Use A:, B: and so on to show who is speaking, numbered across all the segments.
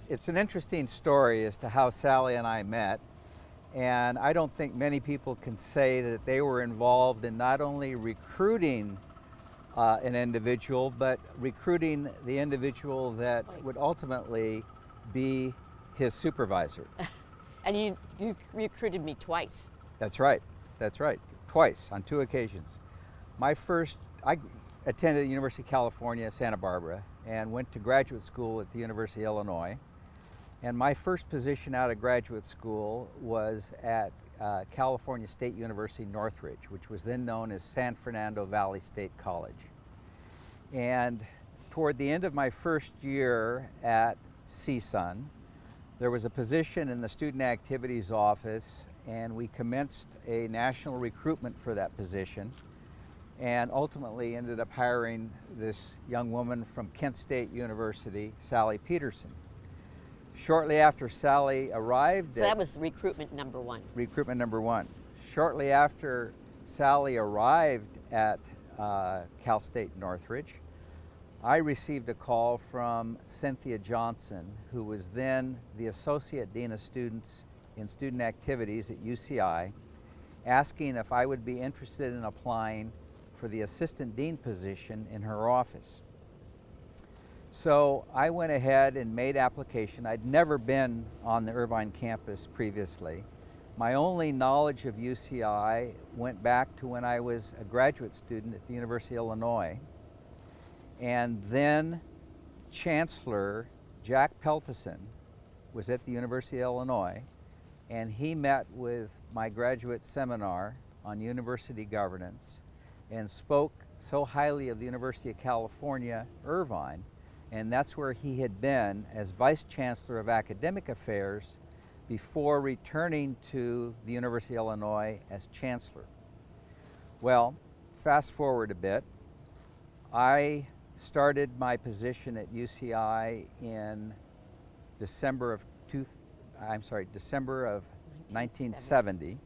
A: it's an interesting story as to how Sally and I met. And I don't think many people can say that they were involved in not only recruiting an individual, but recruiting the individual that would ultimately be his supervisor.
B: And you recruited me twice.
A: That's right. That's right. Twice, on 2 occasions. I attended the University of California, Santa Barbara, and went to graduate school at the University of Illinois. And my first position out of graduate school was at California State University, Northridge, which was then known as San Fernando Valley State College. And toward the end of my first year at CSUN, there was a position in the Student Activities Office, and we commenced a national recruitment for that position, and ultimately ended up hiring this young woman from Kent State University, Sally Petersen. Shortly after Sally arrived,
B: so that was recruitment number one.
A: Recruitment number one. Shortly after Sally arrived at Cal State Northridge, I received a call from Cynthia Johnson, who was then the Associate Dean of Students in Student Activities at UCI, asking if I would be interested in applying for the Assistant Dean position in her office. So I went ahead and made application. I'd never been on the Irvine campus previously. My only knowledge of UCI went back to when I was a graduate student at the University of Illinois. And then Chancellor Jack Petersen was at the University of Illinois, and he met with my graduate seminar on university governance and spoke so highly of the University of California, Irvine, and that's where he had been as Vice Chancellor of Academic Affairs before returning to the University of Illinois as Chancellor. Well, fast forward a bit. I started my position at UCI in December of 1970.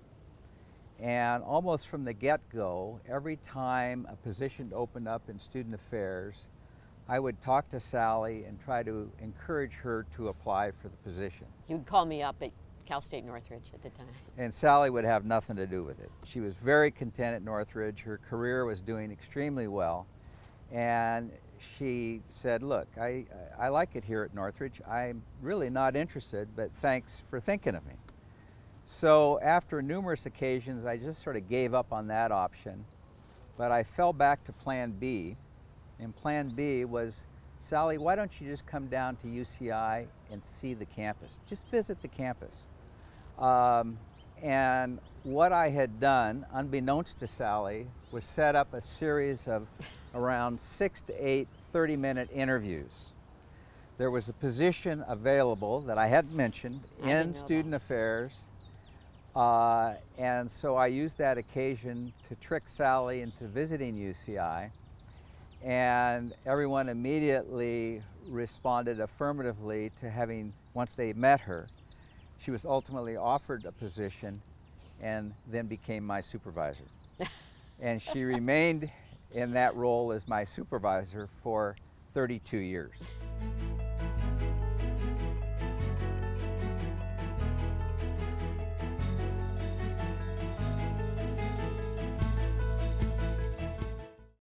A: And almost from the get-go, every time a position opened up in student affairs, I would talk to Sally and try to encourage her to apply for the position.
B: You would call me up at Cal State Northridge at the time.
A: And Sally would have nothing to do with it. She was very content at Northridge. Her career was doing extremely well. And she said, look, I like it here at Northridge. I'm really not interested, but thanks for thinking of me. So after numerous occasions, I just sort of gave up on that option, but I fell back to Plan B. And Plan B was, Sally, why don't you just come down to UCI and see the campus? Just visit the campus. And what I had done, unbeknownst to Sally, was set up a series of around 6 to 8 30-minute interviews. There was a position available that I hadn't mentioned in student affairs, and so I used that occasion to trick Sally into visiting UCI, and everyone immediately responded affirmatively to having, once they met her, she was ultimately offered a position and then became my supervisor. And she remained in that role as my supervisor for 32 years.